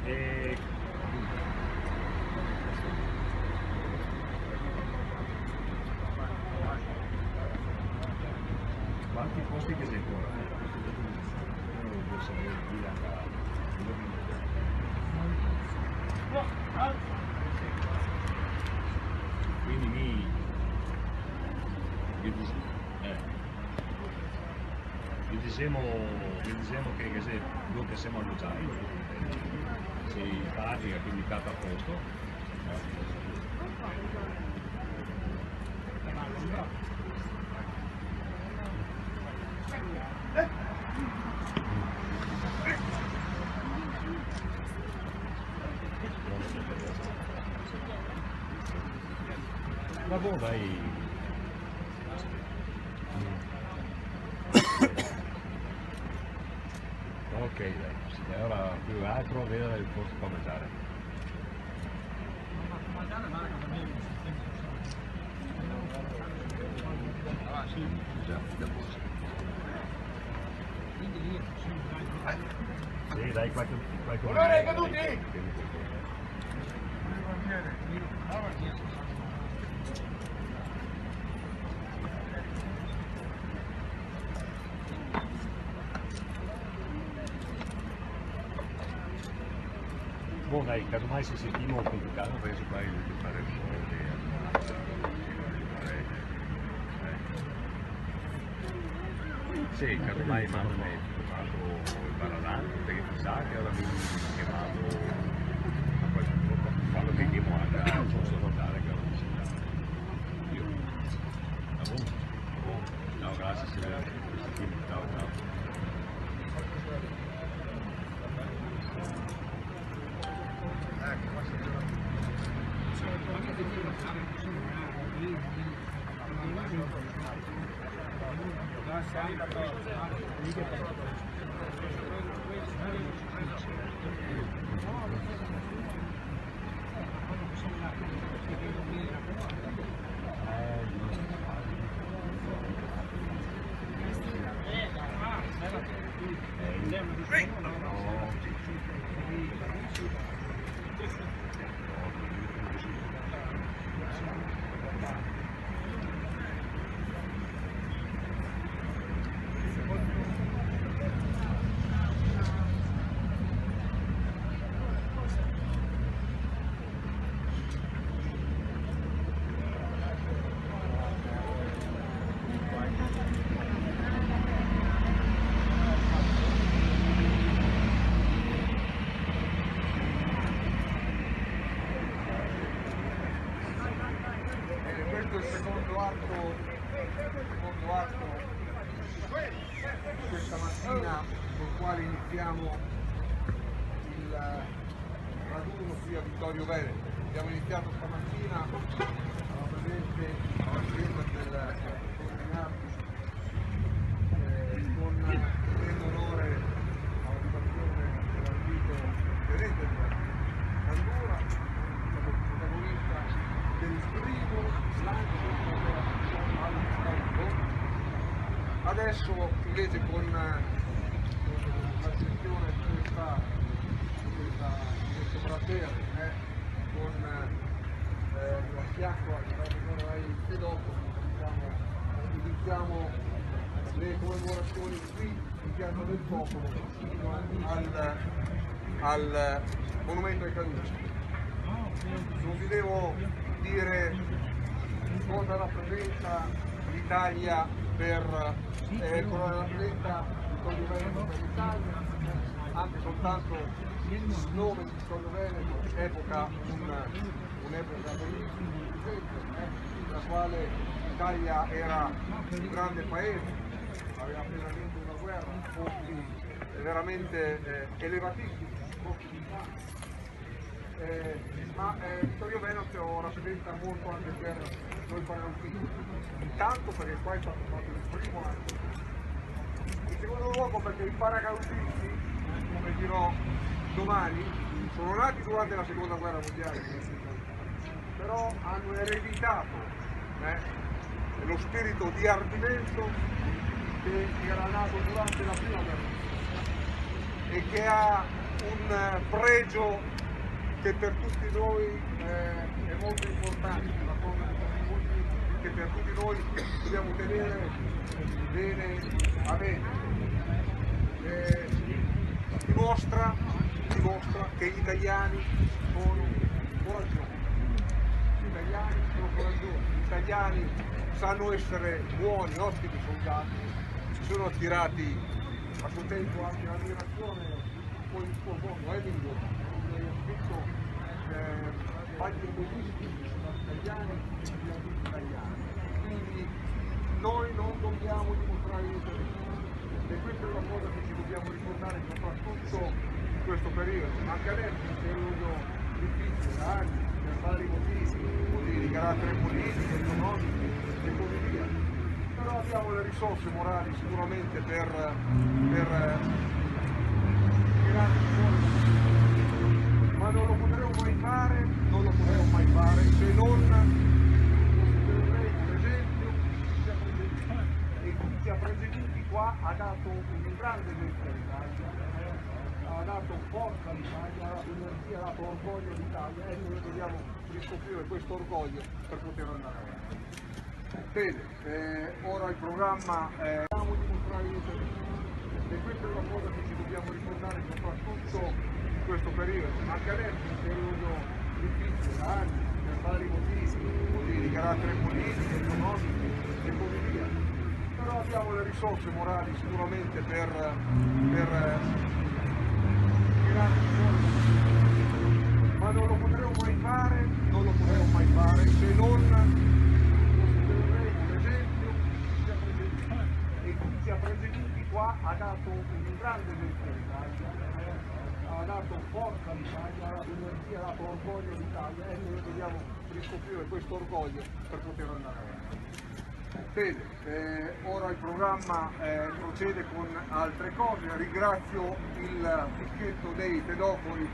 E... quanti posti che sei ancora? Quindi vi diciamo che se lo che siamo alloggiati, se il party ha quindi stato a posto. Vabbè, dai. Ok, dai, ora più altro vedere il posto da mangiare. Sì, dai, qualche Buonasera, caduti! Boh, dai, casomai se sentiamo complicato penso poi di fare un po' di... Sì, casomai mando il baradano, perché ti sa che ora mi chiamato a qualche punto, quando che chiamo anche a posso notare che ora mi sembra. Io. Ciao, grazie, ciao, ciao. Il secondo atto di questa mattina con il quale iniziamo il raduno qui a Vittorio Veneto. Abbiamo iniziato stamattina alla presenza del coordinato con l'onore alla votazione dell'ambito Terese Candura, protagonista del primo lancio al campo. Adesso invece con l'accezione di questo cratere, con la fiaccola che va ai pedofili, iniziamo le commemorazioni qui in Piazza del Popolo al monumento ai caduti. Non vi devo dire cosa rappresenta l'Italia cosa rappresenta Vittorio Veneto per l'Italia, anche soltanto il nome di Vittorio Veneto evoca un'epoca bellissima, nella quale l'Italia era un grande paese, aveva appena vinto una guerra, costi veramente elevatissimi, costi di ma Vittorio Veneto rappresenta molto anche per noi paracautisti, intanto perché qua è stato fatto il primo atto, in secondo luogo perché i paracautisti, come dirò domani, sono nati durante la seconda guerra mondiale, però hanno ereditato lo spirito di ardimento che era nato durante la prima guerra mondiale e che ha un pregio che per tutti noi è molto importante, una cosa che per tutti noi dobbiamo tenere bene a mente. Dimostra che gli italiani sono coraggiosi, gli italiani sanno essere buoni, ottimi soldati, si sono attirati a suo tempo anche l'ammirazione poi il suo mondo, Hemingway, ha scritto pagine bellissime sugli italiani e sugli amici italiani. Quindi noi non dobbiamo dimostrare l'interesse. E questa è una cosa che ci dobbiamo ricordare soprattutto in questo periodo, anche adesso è un periodo difficile, anni, per vari motivi di carattere politico, economico e così via. Però abbiamo le risorse morali sicuramente per ma non lo potremo mai fare se non considereremo l'esempio e chi ci ha preceduti qua ha dato un grande esempio all'Italia, ha dato forza all'Italia, ha dato energia, ha dato orgoglio all'Italia e noi dobbiamo riscoprire questo orgoglio per poter andare avanti. Bene, ora il programma dobbiamo dimostrare l'interesse. E questa è una cosa che ci dobbiamo ricordare soprattutto in questo periodo, anche adesso è un periodo difficile, anni, per vari motivi di carattere politico, economico e così via. Però abbiamo le risorse morali sicuramente per tirarci fuori, ma non lo potremo mai fare se non considereremo l'esempio e chi ci ha preceduti qua ha dato un grande esempio all'Italia, ha dato forza all'Italia, ha dato energia, ha dato orgoglio all'Italia e noi dobbiamo riscoprire questo orgoglio per poter andare avanti. Bene, ora il programma procede con altre cose. Ringrazio il picchetto dei pedofori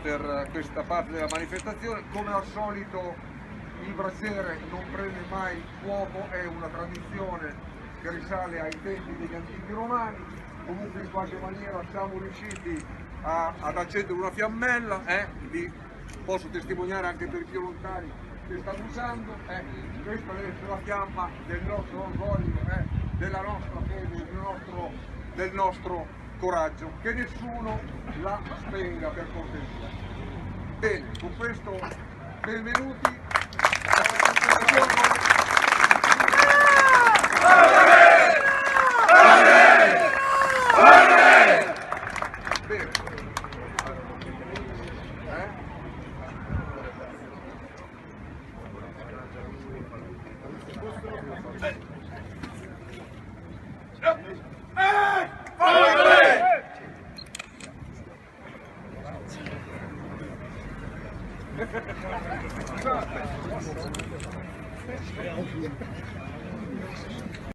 per questa parte della manifestazione. Come al solito il braciere non prende mai fuoco, è una tradizione che risale ai tempi degli antichi romani. Comunque in qualche maniera siamo riusciti ad accendere una fiammella, posso testimoniare anche per i più lontani che stanno usando, questa deve essere la fiamma del nostro orgoglio, della nostra fede, del nostro coraggio, che nessuno la spenga per cortesia. Bene, con questo benvenuti. Bene.